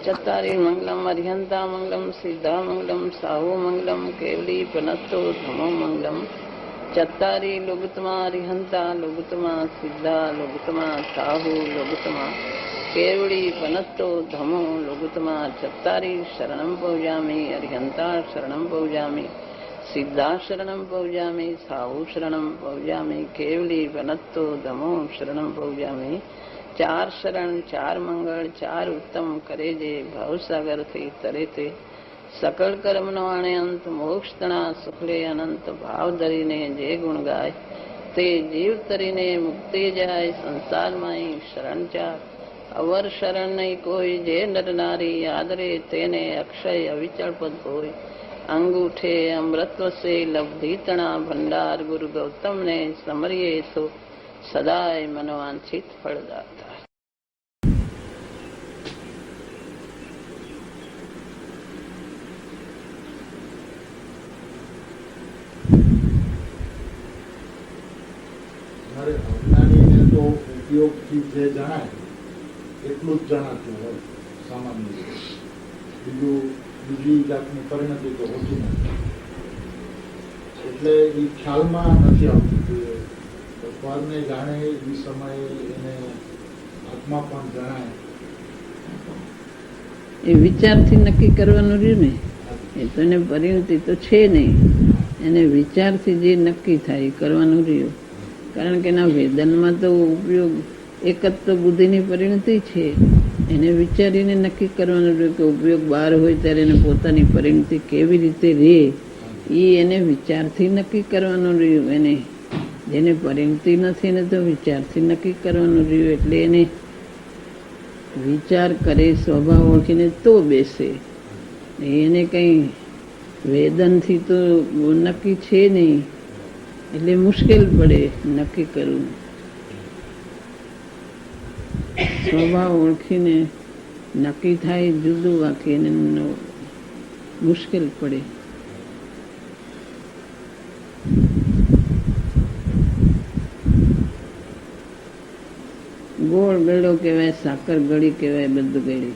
चत्तारि मंगलम अर्हंता मंगलम सिद्धा मंगलम साहु मंगलम केवली पनत्तो धमो मंगलम चत्तारि लोगुतमा अर्हंता लोगुतमा सिद्धा लोगुतमा साहु लोगुतमा केवली पनत्तो धमो लोगुतमा चत्तारि शरणं पौजामि अर्हंता शरणं पौजामि सिद्धा शरणं पौजामि साहु शरणं पौजामि केवली पनत्तो धमो शरणं पौजामि चार शरण चार मंगल चार उत्तम करे जे भवसागर थी तरे ते सकल कर्म नो आणे अंत मोक्ष तणा सुखले अनंत भाव धरीने जे गुण गाय ते जीव तरीने मुक्ति जाय संसार माई शरण चार अवर शरण नहीं कोई जे नर नारी आदरे तेने अक्षय अविचल पद होय अंगूठे अमृतव से लब्धि तणा भंडार गुरु गौतम ने समरिये तो सदाय मनोवांछित फल दाता। અજ્ઞાનીને તો ઉપયોગથી જે જણાય એટલું જ જણાતું હોય સામાન્ય રીતે, બીજી જાતની પરિણતિ તો હોતી નથી, એટલે એ ખ્યાલમાં નથી આવતું કે ભગવાનને જાણે એ સમયે એને આત્મા પણ જણાય. એ વિચારથી નક્કી કરવાનું રહ્યું ને, એ તો એને પરિણતિ તો છે નહીં, એને વિચારથી જે નક્કી થાય એ કરવાનું રહ્યું. કારણ કે એના વેદનમાં તો ઉપયોગ એક જ તો બુદ્ધિની પરિણતિ છે, એને વિચારીને નક્કી કરવાનું રહ્યું કે ઉપયોગ બહાર હોય ત્યારે એને પોતાની પરિણતિ કેવી રીતે રહે એ એને વિચારથી નક્કી કરવાનું રહ્યું. એને જેને પરિણતિ નથી એને તો વિચારથી નક્કી કરવાનું રહ્યું, એટલે એને વિચાર કરે સ્વભાવ ઓળખીને તો બેસે. એને કંઈ વેદનથી તો નક્કી છે નહીં, એટલે મુશ્કેલ પડે નક્કી કરવું. સ્વભાવ ઓળખીને નક્કી થાય જુદું બાકી એને મુશ્કેલ પડે. ગોળ ગળો કહેવાય, સાકર ગળી કહેવાય, બધું ગળી.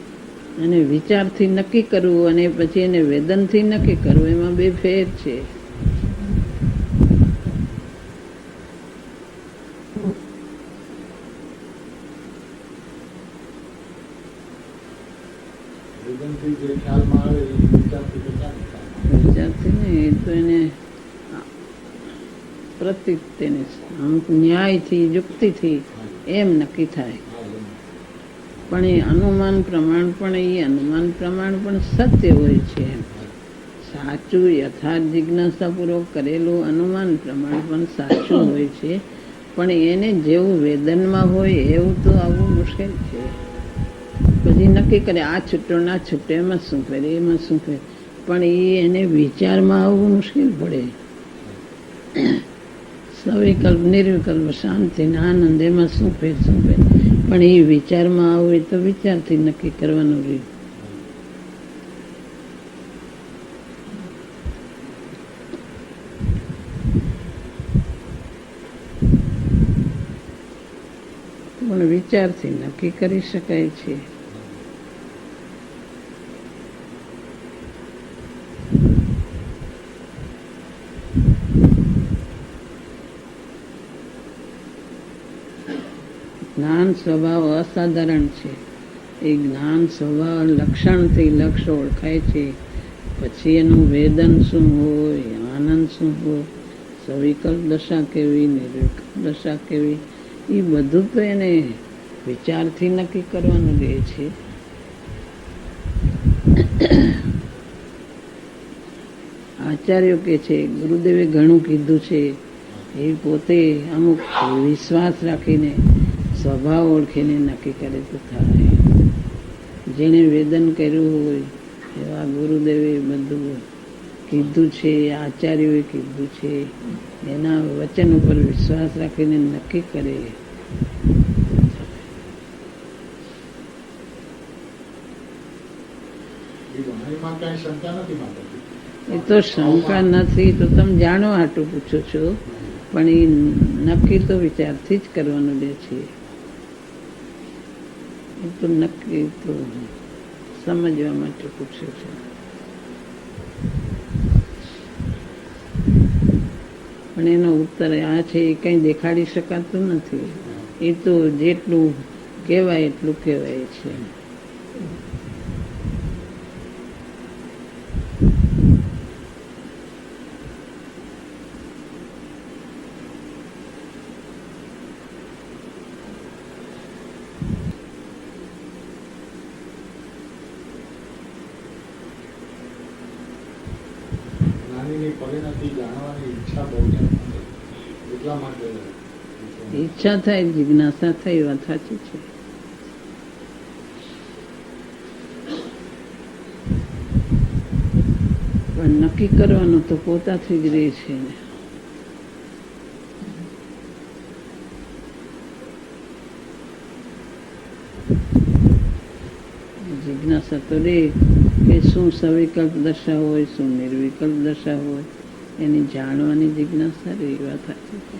અને વિચારથી નક્કી કરવું અને પછી એને વેદનથી નક્કી કરવું, એમાં બે ફેર છે. વિચારથી ને એ તો એને પ્રતીક તેને અમુક ન્યાયથી યુક્તિથી એમ નક્કી થાય. પણ એ અનુમાન પ્રમાણ પણ સત્ય હોય છે. સાચું યથાર્થ જિજ્ઞાસાપૂર્વક કરેલું અનુમાન પ્રમાણ પણ સાચું હોય છે, પણ એને જેવું વેદનમાં હોય એવું તો આવવું મુશ્કેલ છે. પછી નક્કી કરે આ છૂટો ના છૂટે, એમાં શું કરે એમાં શું કરે, પણ એને વિચારમાં આવવું મુશ્કેલ પડે. સવિકલ્પ નિર્વિકલ્પ શાંતિ ને આનંદ, એમાં શું ફેર પણ એ વિચારમાં આવું તો વિચારથી નક્કી કરવાનું રહ્યું. પણ વિચારથી નક્કી કરી શકાય છે. જ્ઞાન સ્વભાવ અસાધારણ છે. એ જ્ઞાન સ્વભાવ લક્ષણથી લક્ષ ઓળખાય છે. પછી એનું વેદન શું હોય, આનંદ શું હોય, સવિકલ્પ દશા કેવી, નિર્વિકલ્પ દશા કેવી, એ બધું તો એને વિચારથી નક્કી કરવાનું રહે છે. આચાર્યો કે છે, ગુરુદેવે ઘણું કીધું છે, એ પોતે અમુક વિશ્વાસ રાખીને સ્વભાવ ઓળખીને નક્કી કરે તો થાય. જેણે વેદન કર્યું હોય એવા ગુરુદેવે બધું કીધું છે, આચાર્યોએ કીધું છે, એના વચન ઉપર વિશ્વાસ રાખીને નક્કી કરે. એ તો શંકા નથી, તો તમે જાણો આટલું પૂછો છો, પણ એ નક્કી તો વિચારથી જ કરવાનું રહે છે. એ તો નક્કી તો સમજવા માટે પૂછ્યું છે. પણ એનો ઉત્તર આ છે એ કંઈ દેખાડી શકાતું નથી. એ તો જેટલું કહેવાય એટલું કહેવાય છે. જ્ઞાનીની પરિણતિ જાણવાની ઈચ્છા બહુ છે, એટલા માટે ઈચ્છા થાય, જિજ્ઞાસા થઈ, વાત સાચી છે. પણ નક્કી કરવાનું તો પોતાથી જ રહે છે ને. જિજ્ઞાસા તો રે કે શું સવિકલ્પ દશા હોય, શું નિર્વિકલ્પ દશા હોય, એની જાણવાની જિજ્ઞાસા રે, વાત સાચી છે.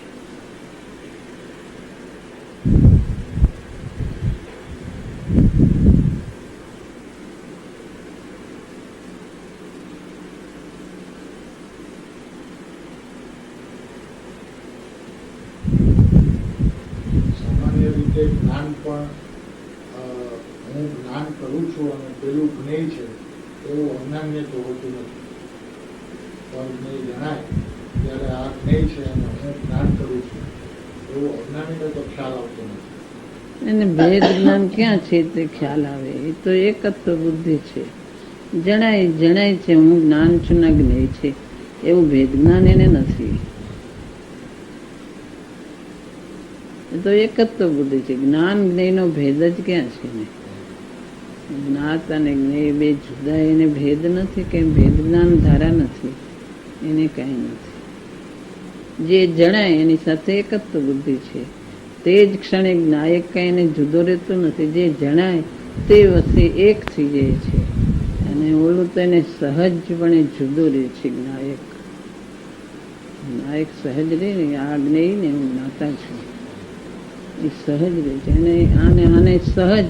સામાન્ય રીતે જ્ઞાન પણ હું જ્ઞાન કરું છું અને પેલું જ્ઞેય છે એવું અજ્ઞાન્ય તો હોતું નથી. પણ જ્ઞેય જણાય ત્યારે આ જ્ઞેય છે અને હું જ્ઞાન કરું છું એવું અજ્ઞાનીને તો ખ્યાલ આવતો નથી. એને ભેદ જ્ઞાન ક્યાં છે તે ખ્યાલ આવે. એ તો એક જ તો બુદ્ધિ છે. જણાય છે હું જ્ઞાન છું ના જ્ઞેય છે એવું ભેદ જ્ઞાન એને નથી. એ તો એક જ તો બુદ્ધિ છે. જ્ઞાન જ્ઞેયનો ભેદ જ ક્યાં છે ને? જ્ઞાત અને જ્ઞેય બે જુદા, એને ભેદ નથી કે ભેદ જ્ઞાન ધારા નથી, એને કઈ નથી. જે જણાય એની સાથે એક જ તો બુદ્ધિ છે. તે જ ક્ષણે જ્ઞાયક કઈ એને જુદો રહેતો નથી. જે જણાય તે વસ્તુ એક થઈ જાય છે અને ઓલું તો એને સહજપણે જુદો રહે છે. જ્ઞાયક સહજ રહે ને, આ જ્ઞેય ને હું જ્ઞાતા છું એ સહજ રહે છે. આને સહજ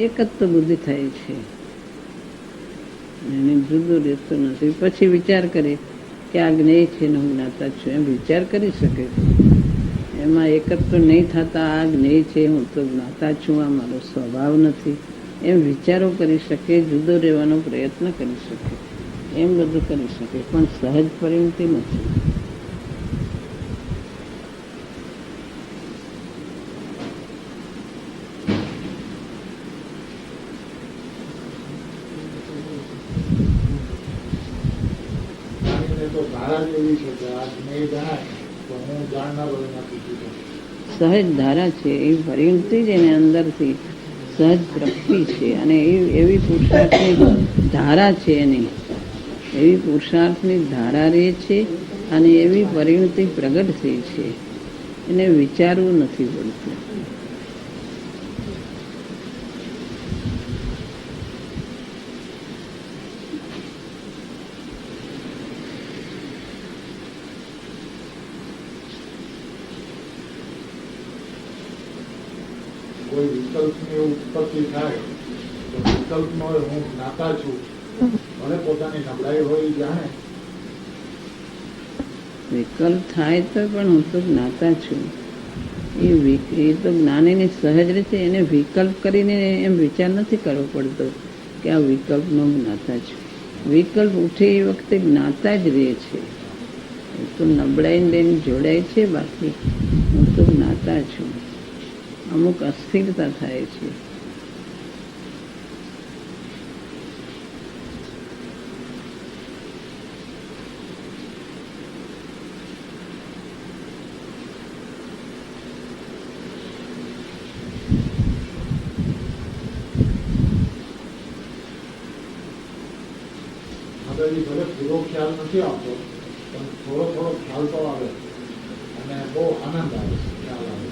એક જ તો બુદ્ધિ થાય છે, એને જુદું રહેતું નથી. પછી વિચાર કરે કે આ જ્ઞેય છે ને હું જ્ઞાતા છું, એમ વિચાર કરી શકે છે. એમાં એક જ તો નહીં થતા આ જ્ઞેય છે, હું તો જ્ઞાતા છું, આ મારો સ્વભાવ નથી, એમ વિચારો કરી શકે, જુદો રહેવાનો પ્રયત્ન કરી શકે, એમ બધું કરી શકે. પણ સહજ પરિણતિ નથી. તો ધારા જ એવી છે કે આ જ્ઞેય જણાય તો હું જાણનારો એનાથી જુદો. સહજ ધારા છે એ પરિણતિ જ એને અંદરથી સહજ પ્રગતિ છે. અને એવી પુરુષાર્થની ધારા છે, એની એવી પુરુષાર્થની ધારા રહે છે અને એવી પરિણતિ પ્રગટ થઈ છે. એને વિચારવું નથી પડતું. કોઈ વિકલ્પની ઉત્પત્તિ થાય તો વિકલ્પનો હું જ્ઞાતા છું, ભલે પોતાની નબળાઈ હોય એ જાણે. વિકલ્પ થાય તો પણ હું તો જ્ઞાતા છું એ તો જ્ઞાનીની સહજ રીતે એને વિકલ્પ કરીને એમ વિચાર નથી કરવો પડતો કે આ વિકલ્પનો જ્ઞાતા છું. વિકલ્પ ઉઠે એ વખતે જ્ઞાતા જ રહે છે. એ તો નબળાઈને લઈને જોડાય છે, બાકી હું તો જ્ઞાતા છું. અમુક અસ્થિરતા થાય છે. માતાજી ભલે પૂરો ખ્યાલ નથી આવતો પણ થોડો ખ્યાલ તો આવે અને બહુ આનંદ આવે, ખ્યાલ આવે.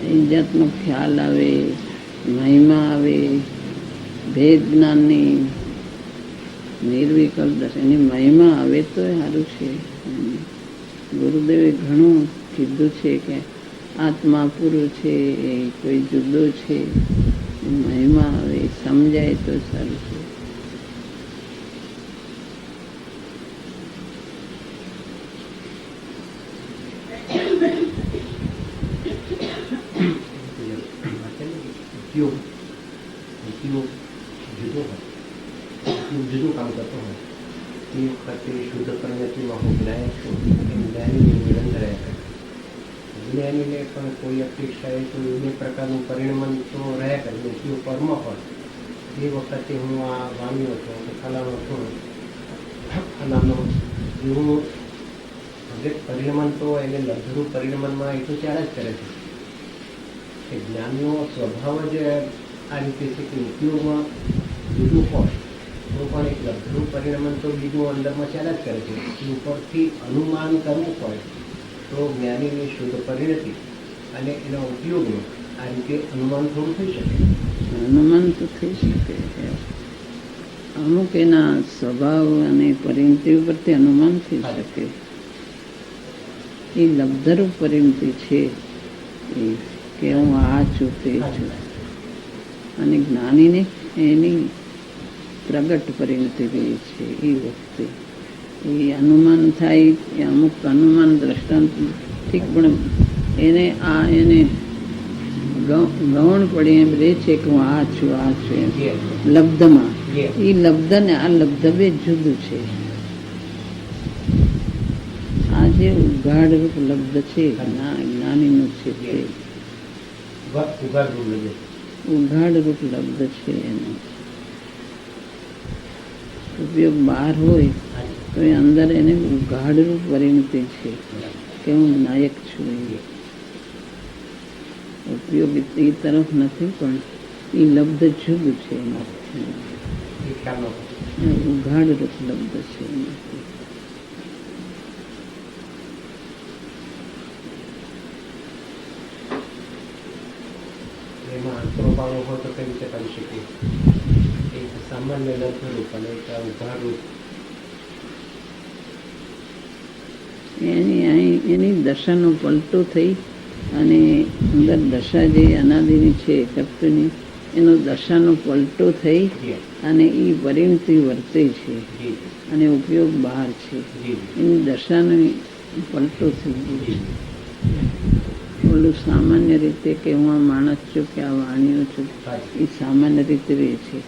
એ જાતનો ખ્યાલ આવે, મહિમા આવે, ભેદ જ્ઞાનની નિર્વિકલ્પ દર્શન એની મહિમા આવે તો સારું છે. ગુરુદેવે ઘણું કીધું છે કે આત્મા પૂરો છે, એ કોઈ જુદો છે, મહિમા આવે સમજાય તો સારું છે. જુદું કામ કરતો હોય એ વખતે શુદ્ધ પરિણતિમાં હું જ્ઞાય છું એમ જ્ઞાનીને નિરંતર રહ્યા કરે. જ્ઞાનીને પણ કોઈ અપેક્ષા એ તો એ પ્રકારનું પરિણમન તો રહ્યા કરે જે કર્મ પણ એ વખતે હું આ વાણીઓ છું કે ફલાણો છું ફલાણો એવું હરેક પરિણમન તો એને લઘુરૂપ પરિણમનમાં એ તો ચાલે જ કરે છે કે જ્ઞાનનો સ્વભાવ જ આ રીતે છે કે ઉપયોગમાં જુદું હોય તો પણ એક લઘુરૂપ પરિણમન તો બીજું અંદરમાં ચાલ્યા જ કરે છે. ઉપરથી અનુમાન કરવું હોય તો જ્ઞાનીની શુદ્ધ પરિણતિ અને એના ઉપયોગનું આ રીતે અનુમાન થોડું થઈ શકે. અનુમાન તો થઈ શકે, અમુક એના સ્વભાવ અને પરિણતિ ઉપરથી અનુમાન થઈ શકે. એ લબ્ધરૂપ પરિણતિ છે કે હું આ છું તે છું. અને જ્ઞાનીને એની પ્રગટ પરિણતિ રહી છે. એ વખતે એ અનુમાન થાય, અમુક અનુમાન દ્રષ્ટાંત ઠીક, પણ એને ગૌણ પડી એમ રહે છે કે હું આ છું એમ લબ્ધમાં. એ લબ્ધ ને આ લબ્ધ બે જુદું છે. આ જે ઉઘાડ રૂપ લબ્ધ છે જ્ઞાનીનું છે તે ઉઘાડ રૂપ લબ્ધ છે. એનો ઉપયોગ બહાર હોય તો એ અંદર એને ઉઘાડ રૂપ પરિણતિ છે કે હું નાયક છું. ઉપયોગ એ તરફ નથી, પણ એ લબ્ધ જુદું છે. ઉઘાડ રૂપ લબ્ધ છે. એમાં અંતરોપાણો હોય તો કઈ રીતે કરી શકીએ? એક સામાન્ય લઘુરૂપ અને એક ઉઘાડરૂપ. એની દશાનો પલટો થઈ અને અંદર દશા જે અનાદિની છે તત્વની, એનો દશાનો પલટો થઈ અને એ પરિણતિ વર્તે છે અને ઉપયોગ બહાર છે. એની દશાનો પલટો થઈ ગયો. ઓલું સામાન્ય રીતે કે હું આ માણસ છું કે આ વાણીઓ છું એ સામાન્ય રીતે રહે છે.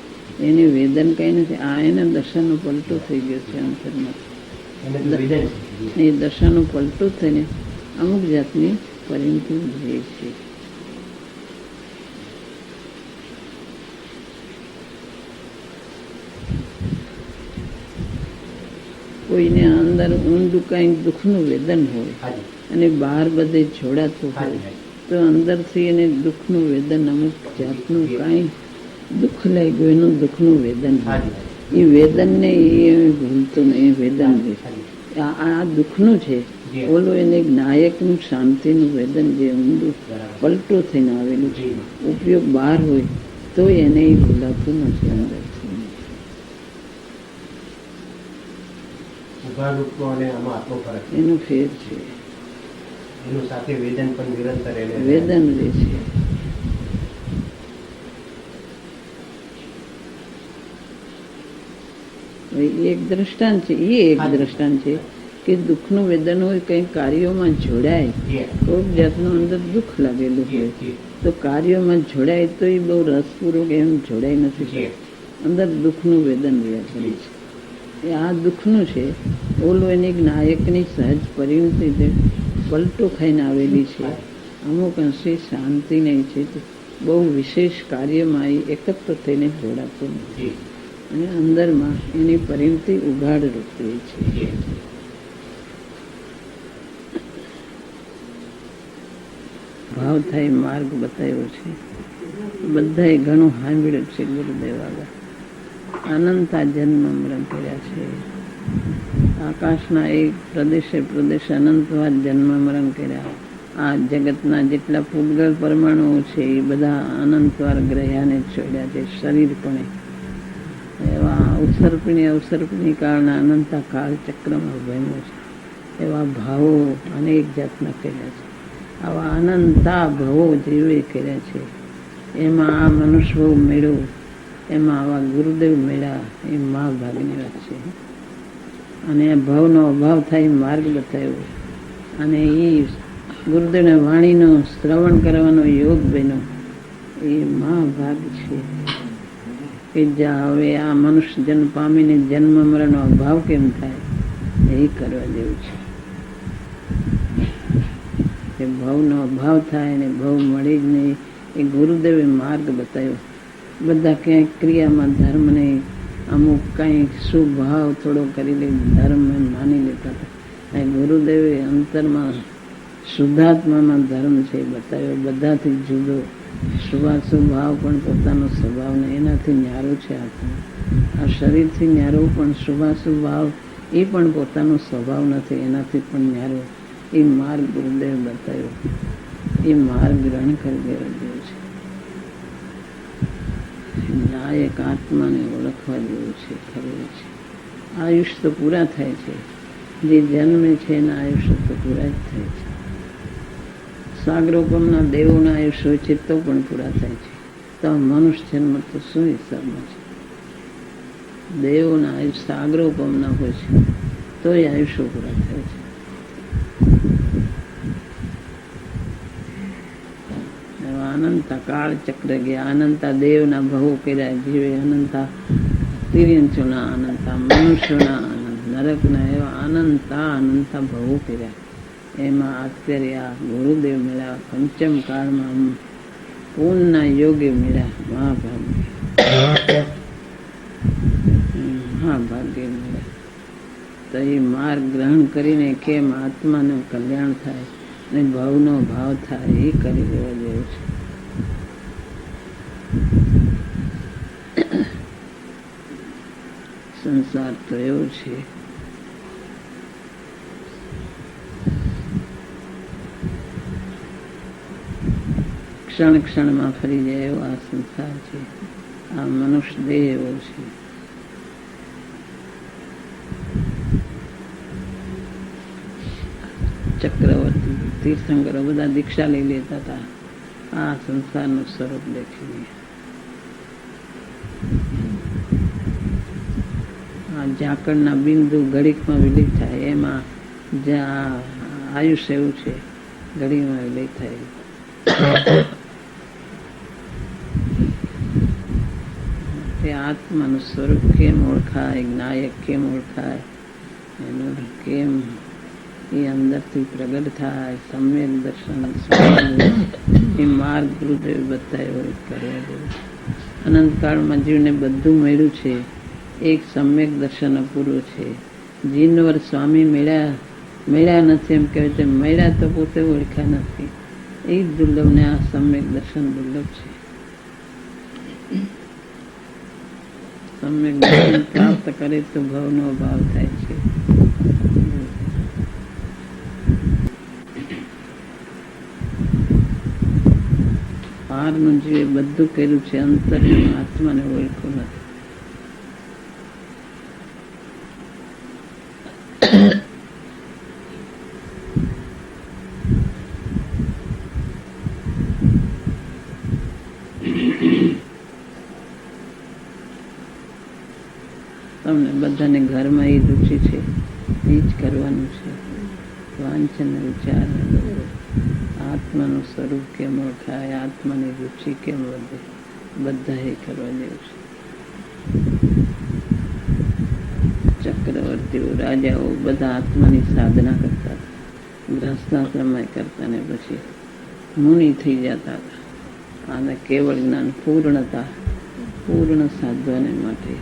એને વેદન કઈ નથી. આ એને દશાનો પલટો થઈ ગયો છે અંતરમાં. એ દશાનો પલટો થઈને અમુક જાતની પરિણતિ રહે છે. કોઈને અંદર ઊંડું કઈ દુઃખનું વેદન હોય અને બહાર બધે જોડાતું હોય તો અંદરથી એને દુઃખનું વેદન, અમુક જાતનું કાંઈ દુઃખ લાગ્યું એનું દુઃખનું વેદન હોય. એ વેદનને એ ભૂલતું નહીં. એ વેદન આ દુઃખનું છે. ઓલું એને નાયકનું શાંતિનું વેદન જે ઊંડું પલટો થઈને આવેલું છે. ઉપયોગ બહાર હોય તો એને એ ભૂલાતું નથી અંદરથી. એનો ફેર છે. એનું સાથે વેદન પણ નિરંતર વેદન રહે છે. એક દ્રષ્ટાંત છે. એ એક દ્રષ્ટાંત છે કે દુઃખનું વેદન હોય, કંઈ કાર્યોમાં જોડાય, કોઈક જાતનું અંદર દુઃખ લાગેલું હોય તો કાર્યોમાં જોડાય તો એ બહુ રસપૂર્વક એમ જોડાઈ નથી શકતું. અંદર દુઃખનું વેદન રહ્યા કરે છે. એ આ દુઃખનું છે. ઓલું એની નાયકની સહજ પરિણતિ પલટો ખાઈને આવેલી છે. અમુક અંશે શાંતિ નહીં છે. બહુ વિશેષ કાર્યમાં એ એકત્ર થઈને જોડાતો નથી અને અંદરમાં એની પરિણતિ ઉઘાડ રૂપ રહે છે. ભાવ થાય માર્ગ બતાવ્યો છે. બધાએ ઘણું સાંભળ્યું છે. ગુરુદેવ આગળ અનંતા જન્મ મરણ કર્યા છે. આકાશના એક પ્રદેશે અનંતવાર જન્મ મરણ કર્યા. આ જગતના જેટલા પૂતગળ પરમાણુઓ છે એ બધા અનંતવાર ગ્રહ્યાને છોડ્યા છે. શરીર પણ એવા અવસર્પિણી કાળના અનંતા કાળ ચક્રમાં ભમ્યો છે. એવા ભાવો અનેક જાતના કર્યા છે. આવા અનંતા ભવો જીવે કર્યા છે. એમાં આ મનુષ્ય ભવ મેળવ્યો, એમાં આવા ગુરુદેવ મેળ્યા, એ મહાભાગની વાત છે. અને આ ભવનો અભાવ થાય માર્ગ બતાવ્યો, અને એ ગુરુદેવના વાણીનો શ્રવણ કરવાનો યોગ બન્યો, એ મહાભાગ છે. કે જ્યાં હવે આ મનુષ્ય જન્મ પામીને જન્મ મરણનો અભાવ કેમ થાય એ કરવા જેવું છે. કે ભવનો અભાવ થાય ને ભવ મળી જ નહીં, એ ગુરુદેવે માર્ગ બતાવ્યો. બધા ક્યાંક ક્રિયામાં ધર્મને અમુક કંઈ સુભાવ થોડો કરી લે, ધર્મ માની લેતા હતા. અને ગુરુદેવે અંતરમાં શુદ્ધાત્મામાં ધર્મ છે બતાવ્યો, બધાથી જુદો. શુભાશુભ ભાવ પણ પોતાનો સ્વભાવ ને એનાથી ન્યારો છે. આ શરીરથી ન્યારો, પણ શુભાશુભ ભાવ એ પણ પોતાનો સ્વભાવ નથી, એનાથી પણ ન્યારો. એ માર્ગ ગુરુદેવ બતાવ્યો, એ માર્ગ ગ્રહણ કરી દેવો જેવો છે. નાયક આત્માને ઓળખવા જેવું છે, ખરું છે. આયુષ્ય તો પૂરા થાય છે, જે જન્મે છે એના આયુષ્ય તો પૂરા જ થાય છે. સાગરોપમના દેવોના આયુષ્ય હોય છે તો પણ પૂરા થાય છે, તો મનુષ્ય જન્મ તો શું હિસાબમાં છે? દેવોના આયુષ્ય સાગરોપમના હોય છે તો એ આયુષ્ય પૂરા થાય છે. અનંતા કાળ ચક્ર ગયા, અનંતા દેવના ભવો કર્યા જીવે, અનંતા તિર્યંચોના, અનંતા મનુષ્યોના, અનંત નરકના, એવા અનંતા ભવો કર્યા. એમાં અત્યારે આ ગુરુદેવ મળ્યા, પંચમ કાળમાં પૂર્ણના યોગે મળ્યા, મહાભાગ્ય મળ્યા. તો એ માર્ગ ગ્રહણ કરીને કેમ આત્માનું કલ્યાણ થાય અને ભવનો ભાવ થાય એ કરી દેવા જેવું છે. સંસાર તો એવો છે, ક્ષણ ક્ષણમાં ફરી જાય એવો આ સંસાર છે. આ મનુષ્ય દેહ એવો છે. ચક્રવર્તી તીર્થંકરો બધા દીક્ષા લઈ લેતા હતા આ સંસારનું સ્વરૂપ દેખીને. આ ઝાકળના બિંદુ ઘડીકમાં વિલીન થાય, એમાં જ્યાં આયુષ્ય એવું છે, ઘડીમાં વિલીન થાય. તે આત્માનું સ્વરૂપ કેમ ઓળખાય, નાયક કેમ ઓળખાય, એનું કેમ એ અંદરથી પ્રગટ થાય, સમ્યક દર્શન એ માર્ગ ગુરુદેવ બતાવ્યો એ કરવા જેવું. અનંતકાળમાં જીવને બધું મળ્યું છે, એક સમ્યક દર્શન અપૂરું છે. જીનવર સ્વામી મળ્યા નથી એમ કહેવાય છે, મળ્યા તો પોતે ઓળખ્યા નથી. એ દુર્લભ ને આ સમ્યક દર્શન દુર્લભ છે. સમ્યક દર્શન પ્રાપ્ત કરે તો ભવનો અભાવ થાય છે. બહારનું જીવે બધું કર્યું છે, અંતરમાં આત્માને ઓળખ્યું નથી. તમને બધાને ઘરમાં એ રુચિ છે, એ જ કરવાનું છે. વાંચન વિચાર આત્માનું સ્વરૂપ કેમ ઓળખાય, આત્માની રુચિ કેમ વધે, બધા એ કરવા જેવું છે. ચક્રવર્તીઓ, રાજાઓ બધા આત્માની સાધના કરતા હતા, ગ્રહસ્થાશ્રમમાં કરતા ને પછી મુનિ થઈ જતા હતા. અને કેવળ જ્ઞાન પૂર્ણતા, પૂર્ણ સાધવાને માટે